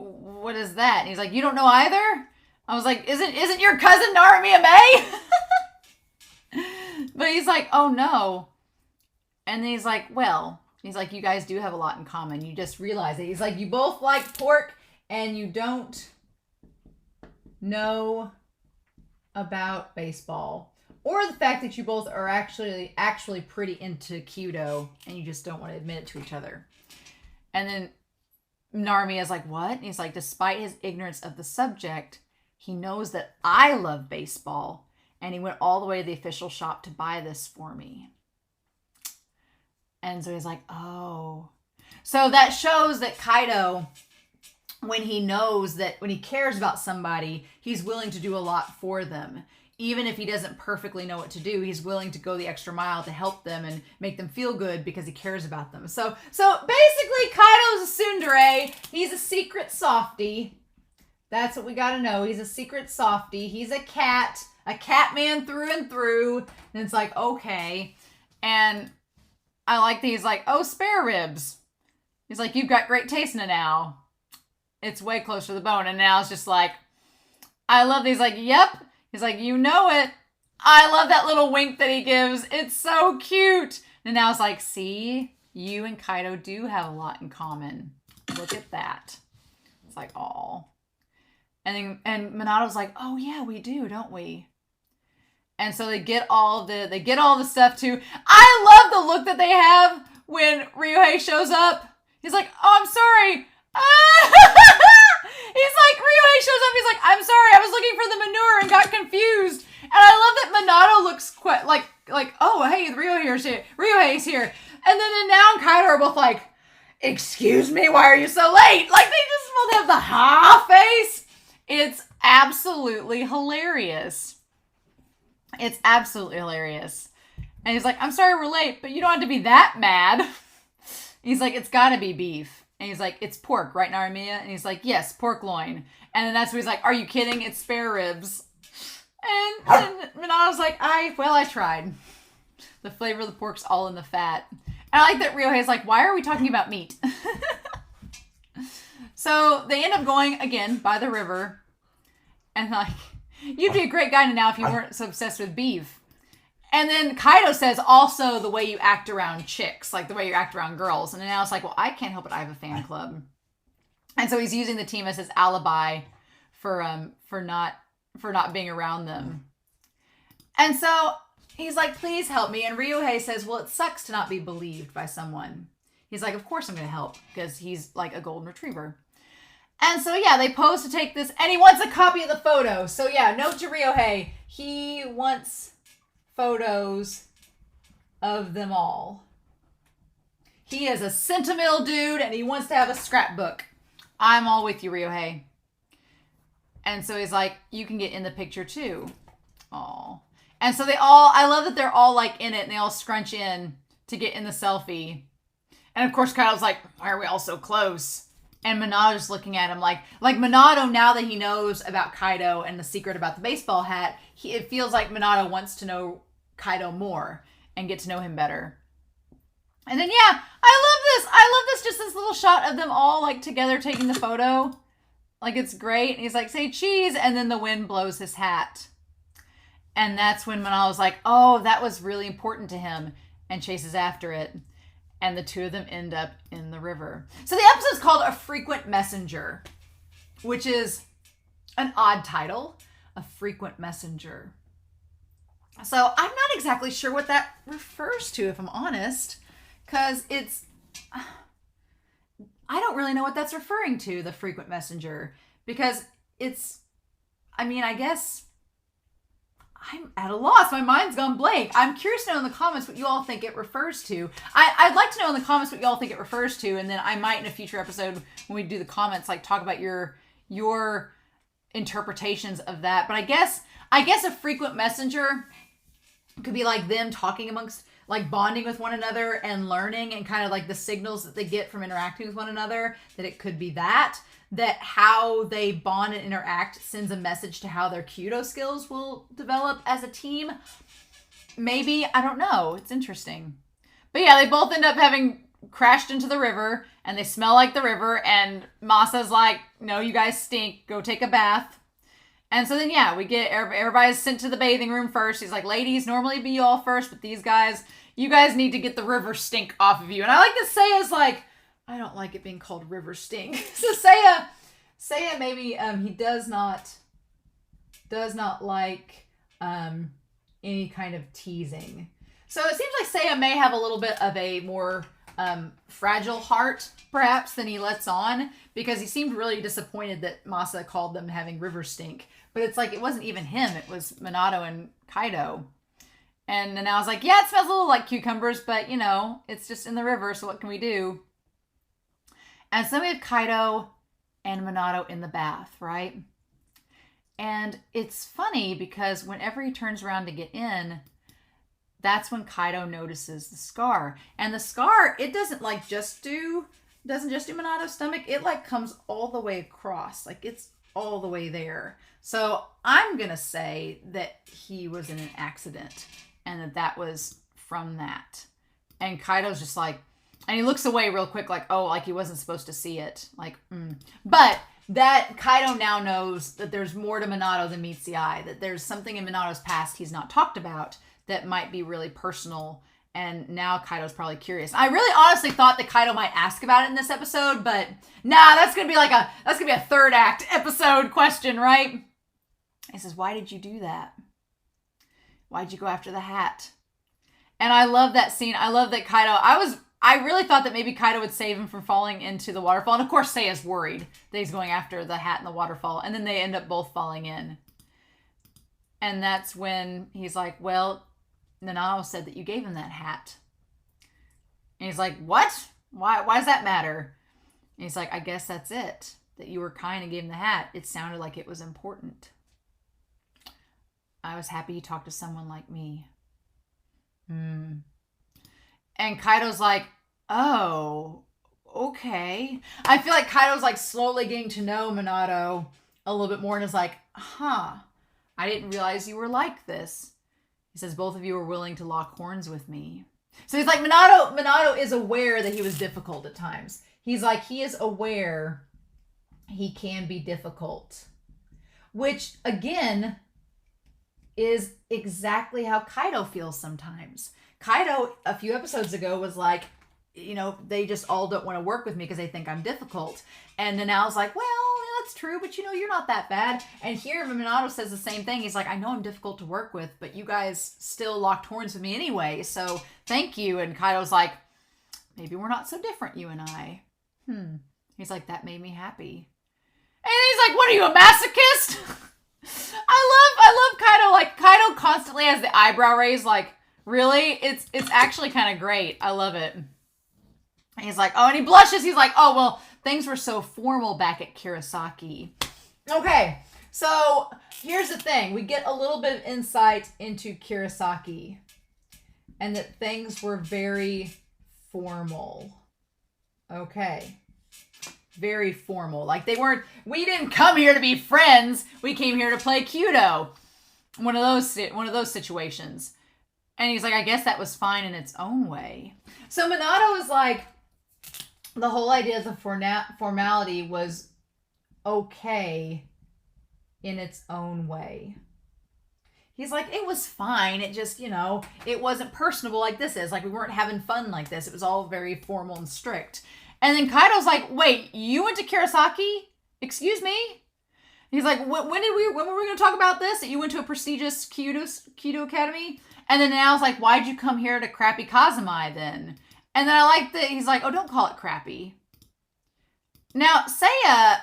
what is that? And he's like, you don't know either? I was like, isn't your cousin Naramia May? But he's like, oh no. And then he's like, well, he's like, you guys do have a lot in common. You just realize it. He's like, you both like pork and you don't know about baseball. Or the fact that you both are actually pretty into Kyudo and you just don't want to admit it to each other. And then Narmia's like, what? And he's like, despite his ignorance of the subject, he knows that I love baseball. And he went all the way to the official shop to buy this for me. And so he's like, oh. So that shows that Kaido, when he cares about somebody, he's willing to do a lot for them. Even if he doesn't perfectly know what to do, he's willing to go the extra mile to help them and make them feel good because he cares about them. So basically, Kaido's a tsundere. He's a secret softie. That's what we got to know. He's a secret softie. He's a cat man through and through. And it's like, okay. And I like that he's like, oh, spare ribs. He's like, you've got great taste in it now. It's way closer to the bone. And now it's just like, I love that. He's like, yep. He's like, you know it. I love that little wink that he gives. It's so cute. And now it's like, see, you and Kaido do have a lot in common. Look at that. It's like, aw. And Minato's like, oh yeah, we do, don't we? And so they get all the stuff too. I love the look that they have when Ryuhei shows up. He's like, oh, I'm sorry. He's like, Ryuhei shows up. He's like, I'm sorry. I was looking for the manure and got confused. And I love that Minato looks quite like, oh, hey, Ryuhei's here. And then now and Kaido are both like, excuse me, why are you so late? Like, they just both have the ha face. It's absolutely hilarious. It's absolutely hilarious. And he's like, I'm sorry we're late, but you don't have to be that mad. He's like, it's gotta be beef. And he's like, it's pork, right, Naramia? And he's like, yes, pork loin. And then that's when he's like, are you kidding? It's spare ribs. And then Minato's like, I tried. The flavor of the pork's all in the fat. And I like that Ryuhei's like, why are we talking about meat? So they end up going, again, by the river. And like, you'd be a great guy now if you weren't so obsessed with beef. And then Kaido says also the way you act around chicks, like the way you act around girls. And then now it's like, well, I can't help it. I have a fan club. And so he's using the team as his alibi for not being around them. And so he's like, please help me. And Ryuhei says, well, it sucks to not be believed by someone. He's like, of course I'm going to help because he's like a golden retriever. And so, yeah, they pose to take this, and he wants a copy of the photo. So, yeah, note to Ryuhei, he wants photos of them all. He is a sentimental dude, and he wants to have a scrapbook. I'm all with you, Ryuhei. And so he's like, you can get in the picture, too. Aw. And so I love that they're all, like, in it, and they all scrunch in to get in the selfie. And, of course, Kaido's like, why are we all so close? And Minato's looking at him like Minato, now that he knows about Kaido and the secret about the baseball hat, it feels like Minato wants to know Kaido more and get to know him better. And then, yeah, I love this, just this little shot of them all, like, together taking the photo. Like, it's great. And he's like, say cheese, and then the wind blows his hat. And that's when Minato's like, oh, that was really important to him, and chases after it. And the two of them end up in the river. So the episode's called A Frequent Messenger, which is an odd title. A Frequent Messenger. So I'm not exactly sure what that refers to, if I'm honest. Because I don't really know what that's referring to, the Frequent Messenger. Because I guess I'm at a loss. My mind's gone blank. I'm curious to know in the comments what you all think it refers to. I'd like to know in the comments what you all think it refers to, and then I might in a future episode when we do the comments, like, talk about your interpretations of that. But I guess a frequent messenger could be like them talking amongst, like, bonding with one another and learning, and kind of like the signals that they get from interacting with one another, that it could be that how they bond and interact sends a message to how their Kyudo skills will develop as a team. Maybe, I don't know. It's interesting. But yeah, they both end up having crashed into the river and they smell like the river, and Masa's like, no, you guys stink, go take a bath. And so then, yeah, we get, everybody's sent to the bathing room first. He's like, ladies, normally be you all first, but these guys, you guys need to get the river stink off of you. And I like that Seiya's like, I don't like it being called river stink. So Seiya maybe, he does not like any kind of teasing. So it seems like Seiya may have a little bit of a more fragile heart, perhaps, than he lets on, because he seemed really disappointed that Masa called them having river stink. But it's like, it wasn't even him. It was Minato and Kaido. And then I was like, yeah, it smells a little like cucumbers, but, you know, it's just in the river, so what can we do? And so we have Kaido and Minato in the bath, right? And it's funny because whenever he turns around to get in, that's when Kaido notices the scar. And the scar, it doesn't just do Minato's stomach. It like comes all the way across. Like it's all the way there. So I'm going to say that he was in an accident and that was from that. And Kaido's just like, and he looks away real quick like, oh, like he wasn't supposed to see it. Like, But that Kaido now knows that there's more to Minato than meets the eye, that there's something in Minato's past he's not talked about that might be really personal. And now Kaido's probably curious. I really honestly thought that Kaido might ask about it in this episode, but nah, that's going to be a third act episode question, right? He says, why did you do that? Why'd you go after the hat? And I love that scene. I love that Kaido, I really thought that maybe Kaido would save him from falling into the waterfall. And of course, Seiya's worried that he's going after the hat in the waterfall. And then they end up both falling in. And that's when he's like, well, Nanao said that you gave him that hat. And he's like, what? Why does that matter? And he's like, I guess that's it. That you were kind and gave him the hat. It sounded like it was important. I was happy you talked to someone like me. And Kaido's like, oh, okay. I feel like Kaido's like slowly getting to know Minato a little bit more and is like, I didn't realize you were like this. He says, both of you were willing to lock horns with me. So he's like, Minato is aware that he was difficult at times. He's like, he is aware he can be difficult. Which, again, is exactly how Kaido feels sometimes. Kaido, a few episodes ago, was like, you know, they just all don't want to work with me because they think I'm difficult. And Nanao's like, well, that's true, but you know, you're not that bad. And here, Minato says the same thing. He's like, I know I'm difficult to work with, but you guys still locked horns with me anyway, so thank you. And Kaido's like, maybe we're not so different, you and I. He's like, that made me happy. And he's like, what are you, a masochist? I love Kaido. Like, Kaido constantly has the eyebrow raised, like, really? It's actually kind of great. I love it. And he's like, oh, and he blushes. He's like, oh, well, things were so formal back at Kurosaki. Okay, so here's the thing. We get a little bit of insight into Kurosaki and that things were very formal. Okay. Very formal. Like we didn't come here to be friends. We came here to play Kyudo. One of those situations. And he's like, I guess that was fine in its own way. So Minato is like, the whole idea of the formality was okay in its own way. He's like, it was fine. It just, you know, it wasn't personable like this is. Like, we weren't having fun like this. It was all very formal and strict. And then Kaido's like, wait, you went to Kurosaki? Excuse me? He's like, when were we going to talk about this? That you went to a prestigious Kyudo academy? And then now it's like, why'd you come here to crappy Kazumai then? And then I like that he's like, oh, don't call it crappy. Now, Seiya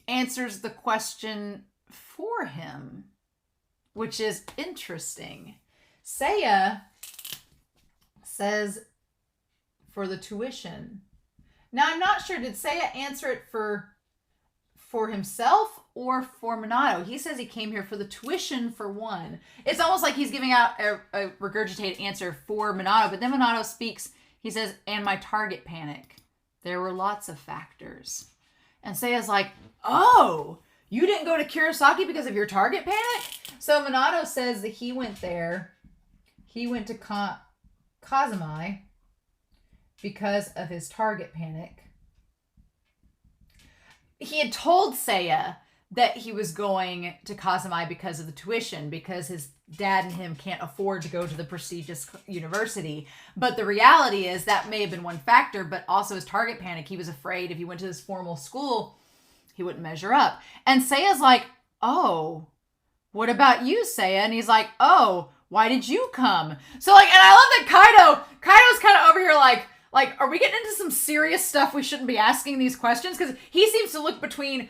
answers the question for him, which is interesting. Seiya says for the tuition. Now, I'm not sure, did Seiya answer it for himself or for Minato? He says he came here for the tuition for one. It's almost like he's giving out a regurgitated answer for Minato, but then Minato speaks. He says, and my target panic. There were lots of factors. And Seiya's like, oh, you didn't go to Kurosaki because of your target panic? So Minato says that he went there. He went to Kazumai because of his target panic. He had told Seiya that he was going to Kazumai because of the tuition, because his dad and him can't afford to go to the prestigious university. But the reality is that may have been one factor, but also his target panic. He was afraid if he went to this formal school, he wouldn't measure up. And Seiya's like, oh, what about you, Seiya? And he's like, oh, why did you come? So like, and I love that Kaido's kind of over here like, are we getting into some serious stuff we shouldn't be asking these questions? Because he seems to look between...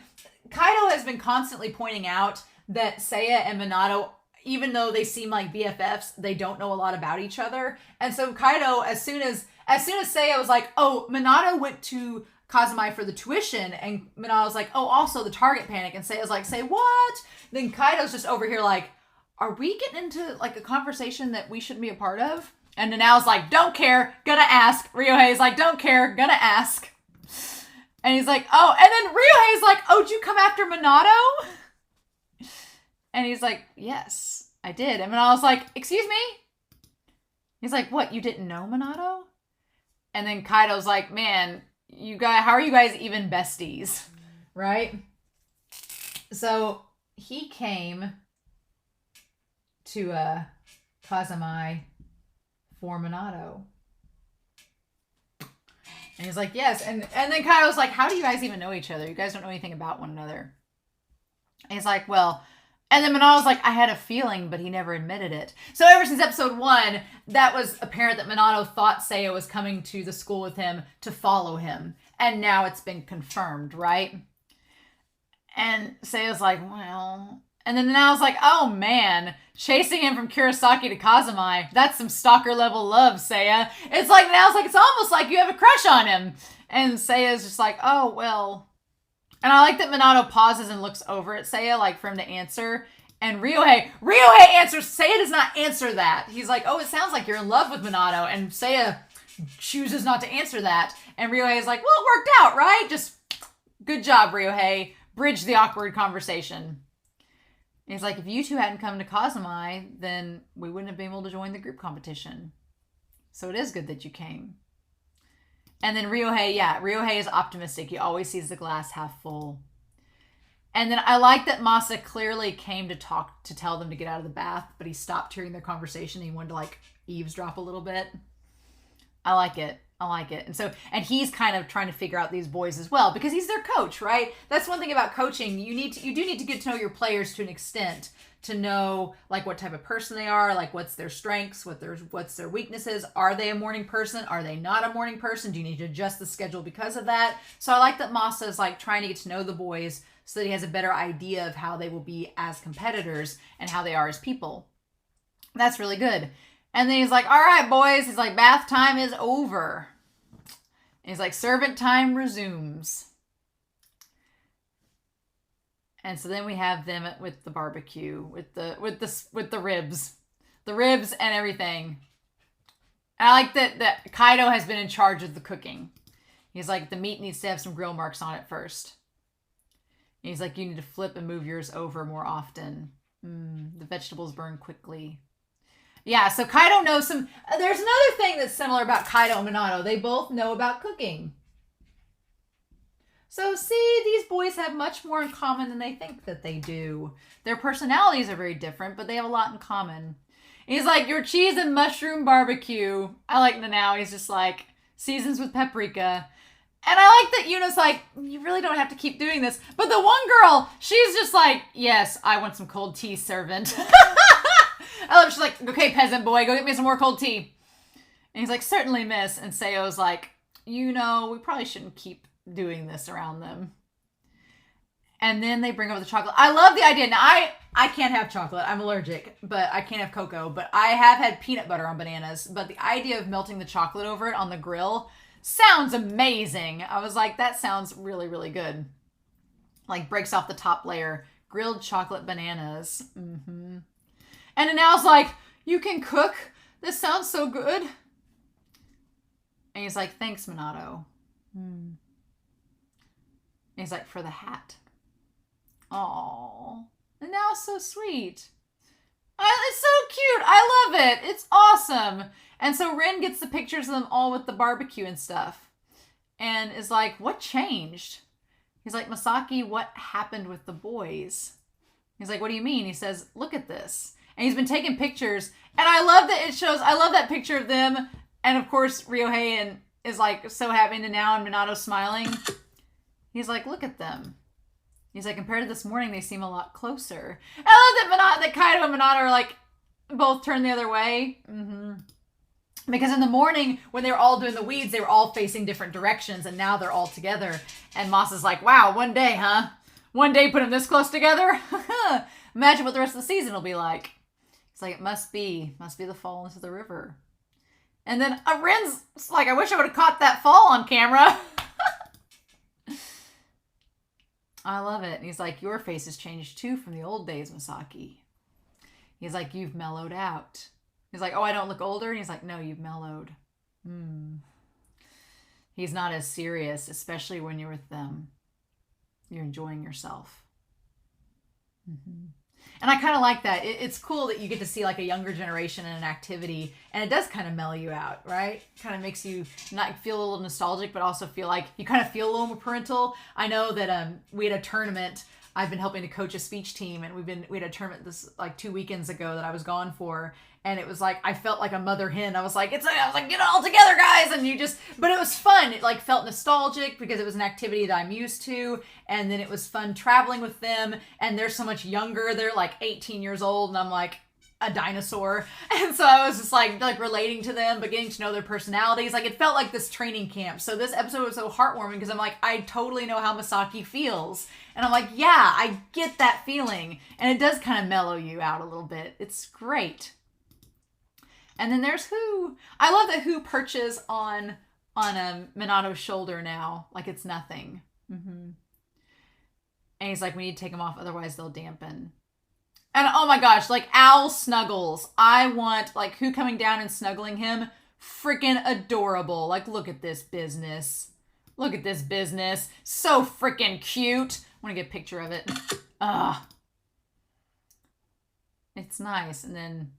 Kaido has been constantly pointing out that Seiya and Minato, even though they seem like BFFs, they don't know a lot about each other. And so Kaido, as soon as Seiya was like, oh, Minato went to Kazumai for the tuition, and Minato was like, oh, also the target panic, and Seiya's like, say what? Then Kaido's just over here like, are we getting into like a conversation that we shouldn't be a part of? And Nanao's like, don't care, gonna ask. Ryohei's like, don't care, gonna ask. And he's like, oh, and then Ryohei's like, oh, did you come after Minato? And he's like, yes, I did. And Minato's like, excuse me? He's like, what, you didn't know Minato? And then Kaido's like, man, you guys, how are you guys even besties? Right? So he came to Kazumai for Minato. And he's like, yes. And then Kaido's like, how do you guys even know each other? You guys don't know anything about one another. And he's like, well, and then Minato's like, I had a feeling, but he never admitted it. So ever since episode 1, that was apparent that Minato thought Seiya was coming to the school with him to follow him. And now it's been confirmed, right? And Seiya's like, well... And then Nanao's like, oh man, chasing him from Kurosaki to Kazumai, that's some stalker level love, Seiya. It's like, Nanao's like, it's almost like you have a crush on him. And Seiya's just like, oh, well. And I like that Minato pauses and looks over at Seiya, like for him to answer. And Ryohei answers, Seiya does not answer that. He's like, oh, it sounds like you're in love with Minato. And Seiya chooses not to answer that. And Ryohei is like, well, it worked out, right? Just good job, Ryohei. Bridge the awkward conversation. And he's like, if you two hadn't come to Kazumai, then we wouldn't have been able to join the group competition. So it is good that you came. And then Ryohei is optimistic. He always sees the glass half full. And then I like that Masa clearly came to tell them to get out of the bath, but he stopped hearing their conversation. He wanted to like eavesdrop a little bit. I like it. And he's kind of trying to figure out these boys as well, because he's their coach, right? That's one thing about coaching. You do need to get to know your players to an extent, to know like what type of person they are, like what's their strengths, what's their weaknesses. Are they a morning person? Are they not a morning person? Do you need to adjust the schedule because of that? So I like that Masa is like trying to get to know the boys so that he has a better idea of how they will be as competitors and how they are as people. That's really good. And then he's like, all right, boys. He's like, bath time is over. And he's like, servant time resumes. And so then we have them with the barbecue, with the ribs. The ribs and everything. And I like that Kaido has been in charge of the cooking. He's like, the meat needs to have some grill marks on it first. And he's like, you need to flip and move yours over more often. The vegetables burn quickly. Yeah, so Kaido knows some... There's another thing that's similar about Kaido and Minato. They both know about cooking. So see, these boys have much more in common than they think that they do. Their personalities are very different, but they have a lot in common. He's like, your cheese and mushroom barbecue. I like Nanao. He's just like, seasons with paprika. And I like that Yuna's like, you really don't have to keep doing this. But the one girl, she's just like, yes, I want some cold tea, servant. I love, she's like, okay, peasant boy, go get me some more cold tea. And he's like, certainly, miss. And Seio's like, we probably shouldn't keep doing this around them. And then they bring over the chocolate. I love the idea. Now, I can't have chocolate. I'm allergic, but I can't have cocoa. But I have had peanut butter on bananas. But the idea of melting the chocolate over it on the grill sounds amazing. I was like, that sounds really, really good. Like, breaks off the top layer. Grilled chocolate bananas. Mm-hmm. And then now it's like, you can cook? This sounds so good. And he's like, thanks, Minato. And he's like, for the hat. Aww. And now it's so sweet. It's so cute. I love it. It's awesome. And so Rin gets the pictures of them all with the barbecue and stuff. And is like, what changed? He's like, Masaki, what happened with the boys? He's like, what do you mean? He says, look at this. And he's been taking pictures. And I love that it shows, I love that picture of them. And of course, Ryohei and is like so happy to now and Minato smiling. He's like, look at them. He's like, compared to this morning, they seem a lot closer. And I love that Kaido and Minato are like, both turned the other way. Because in the morning, when they were all doing the weeds, they were all facing different directions, and now they're all together. And Masa's like, wow, one day, huh? One day put them this close together? Imagine what the rest of the season will be like. It's like, it must be the fall into the river. And then Rin's like, I wish I would have caught that fall on camera. I love it. And he's like, your face has changed too from the old days, Masaki. He's like, you've mellowed out. He's like, oh, I don't look older? And he's like, no, you've mellowed. He's not as serious, especially when you're with them. You're enjoying yourself. And I kind of like that. It's cool that you get to see like a younger generation in an activity, and it does kind of mellow you out, right? Kind of makes you not feel a little nostalgic, but also feel like you kind of feel a little more parental. I know that we had a tournament. I've been helping to coach a speech team, and we had a tournament this like 2 weekends ago that I was gone for, and it was like I felt like a mother hen. I was like, get it all together, guys, and but it was fun. It like felt nostalgic because it was an activity that I'm used to, and then it was fun traveling with them, and they're so much younger. They're like 18 years old, and I'm like a dinosaur, and so I was just like relating to them, but getting to know their personalities. Like it felt like this training camp. So this episode was so heartwarming because I'm like, I totally know how Masaki feels, and I'm like, yeah, I get that feeling, and it does kind of mellow you out a little bit. It's great. And then there's Hu. I love that Hu perches on Minato's shoulder now, like it's nothing. And he's like, we need to take them off, otherwise they'll dampen. And oh my gosh, like owl snuggles. I want like Hu coming down and snuggling him. Freaking adorable. Like, look at this business. Look at this business. So freaking cute. I want to get a picture of it. It's nice. And then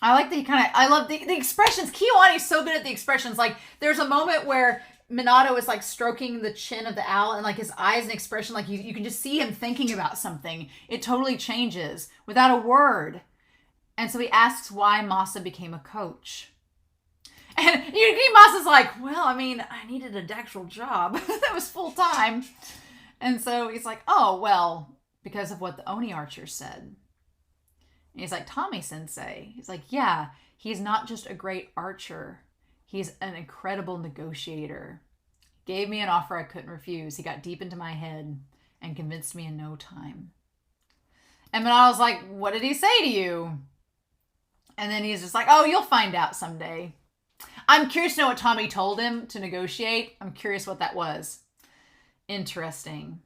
I like I love the expressions. Kiyoani's so good at the expressions. Like there's a moment where Minato is like stroking the chin of the owl, and like his eyes and expression, like you can just see him thinking about something. It totally changes without a word. And so he asks why Masa became a coach. And Masa's like, well, I mean, I needed an actual job that was full time. And so he's like, oh, well, because of what the Oni archer said. And he's like, Tommy Sensei. He's like, yeah, he's not just a great archer. He's an incredible negotiator. Gave me an offer I couldn't refuse. He got deep into my head and convinced me in no time. And then I was like, what did he say to you? And then he's just like, oh, you'll find out someday. I'm curious to know what Tommy told him to negotiate. I'm curious what that was. Interesting.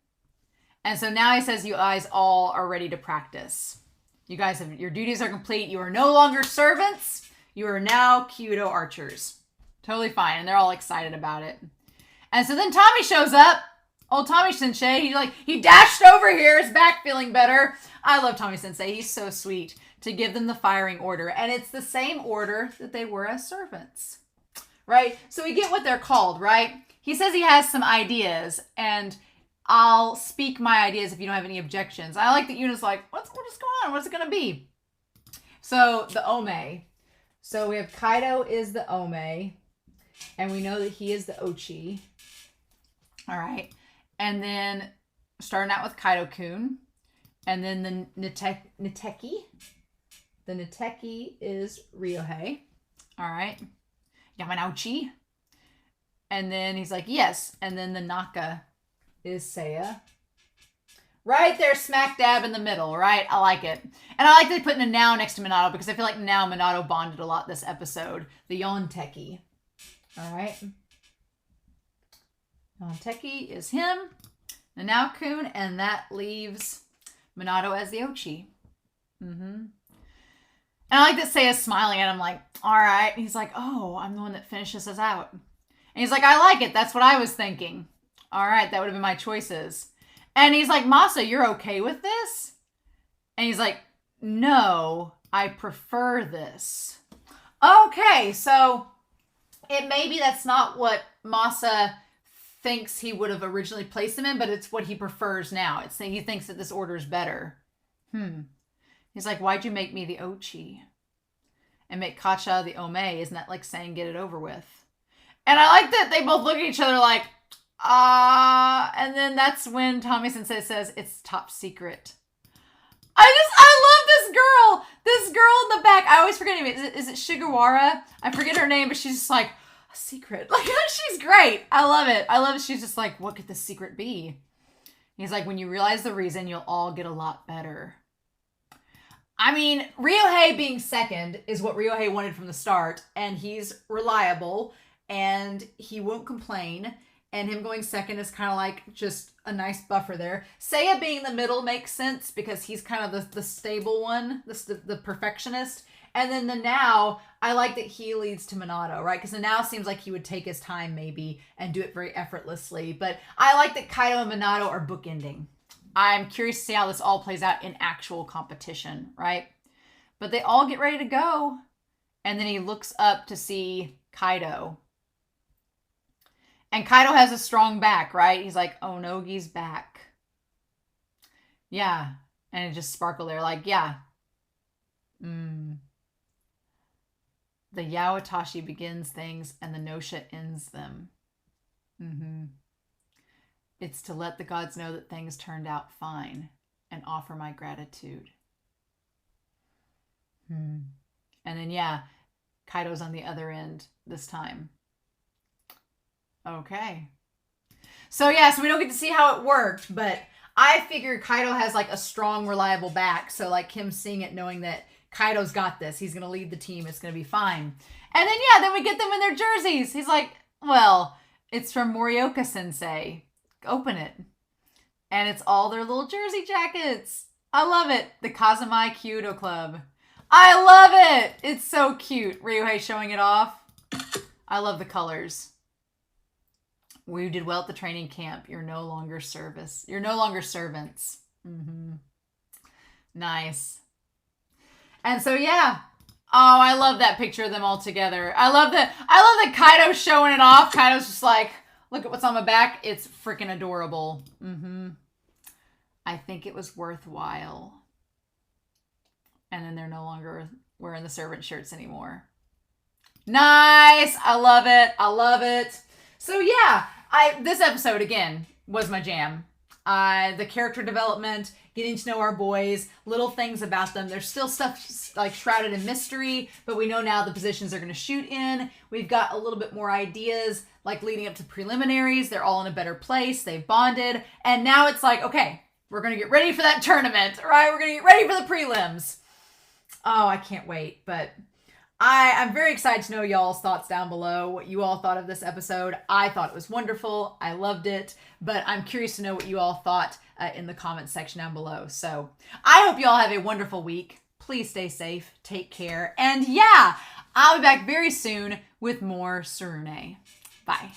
And so now he says, you guys all are ready to practice. You guys have, your duties are complete. You are no longer servants. You are now Kyudo archers. Totally fine. And they're all excited about it. And so then Tommy shows up. Old Tommy Sensei. He dashed over here. His back feeling better. I love Tommy Sensei. He's so sweet to give them the firing order. And it's the same order that they were as servants. Right? So we get what they're called, right? He says he has some ideas. And I'll speak my ideas if you don't have any objections. I like that Yuna's like, what is going on? What's it going to be? So the Ome. So we have Kaido is the Ome. And we know that he is the Ochi. All right. And then starting out with Kaido-kun. And then the Niteki. The Niteki is Ryohei. All right. Yamanouchi. And then he's like, yes. And then the Naka is Seiya. Right there, smack dab in the middle, right? I like it. And I like that they put in a now next to Minato because I feel like now Minato bonded a lot this episode. The Yonteki. All right. Yonteki is him. The Now-kun, and that leaves Minato as the Ochi. And I like that Seiya's smiling at him like, all right. And he's like, oh, I'm the one that finishes us out. And he's like, I like it. That's what I was thinking. All right, that would have been my choices. And he's like, Masa, you're okay with this? And he's like, no, I prefer this. Okay, so maybe that's not what Masa thinks he would have originally placed him in, but it's what he prefers now. He thinks that this order is better. He's like, why'd you make me the Ochi? And make Kacha the Ome? Isn't that like saying get it over with? And I like that they both look at each other like, and then that's when Tommy Sensei says it's top secret. I love this girl. This girl in the back. I always forget her name. Is it Shigawara? I forget her name, but she's just like, a secret. Like, she's great. I love it. I love it. She's just like, what could the secret be? He's like, when you realize the reason, you'll all get a lot better. I mean, Ryohei being second is what Ryohei wanted from the start, and he's reliable, and he won't complain, and him going second is kind of like just a nice buffer there. Seiya being the middle makes sense because he's kind of the stable one, the perfectionist. And then the Now, I like that he leads to Minato, right? Because the Now seems like he would take his time maybe and do it very effortlessly. But I like that Kaido and Minato are bookending. I'm curious to see how this all plays out in actual competition, right? But they all get ready to go. And then he looks up to see Kaido. And Kaido has a strong back, right? He's like, Onogi's back. Yeah. And it just sparkled there like, yeah. The Yaotashi begins things and the Nosha ends them. It's to let the gods know that things turned out fine and offer my gratitude. And then, yeah, Kaido's on the other end this time. Okay. So, yeah, so we don't get to see how it worked, but I figure Kaido has, like, a strong, reliable back. So, like, him seeing it, knowing that Kaido's got this. He's going to lead the team. It's going to be fine. And then, yeah, then we get them in their jerseys. He's like, well, it's from Morioka Sensei. Open it. And it's all their little jersey jackets. I love it. The Kazumai Kyudo Club. I love it. It's so cute. Ryohei showing it off. I love the colors. We did well at the training camp. You're no longer service. You're no longer servants. Nice. And so, yeah. Oh, I love that picture of them all together. I love that Kaido's showing it off. Kaido's just like, look at what's on my back. It's freaking adorable. I think it was worthwhile. And then they're no longer wearing the servant shirts anymore. Nice. I love it. I love it. So, yeah. This episode, again, was my jam. The character development, getting to know our boys, little things about them. There's still stuff like shrouded in mystery, but we know now the positions they're going to shoot in. We've got a little bit more ideas, like leading up to preliminaries. They're all in a better place. They've bonded. And now it's like, okay, we're going to get ready for that tournament, right? We're going to get ready for the prelims. Oh, I can't wait. But I'm very excited to know y'all's thoughts down below, what you all thought of this episode. I thought it was wonderful. I loved it. But I'm curious to know what you all thought in the comments section down below. So I hope you all have a wonderful week. Please stay safe. Take care. And yeah, I'll be back very soon with more Tsurune. Bye.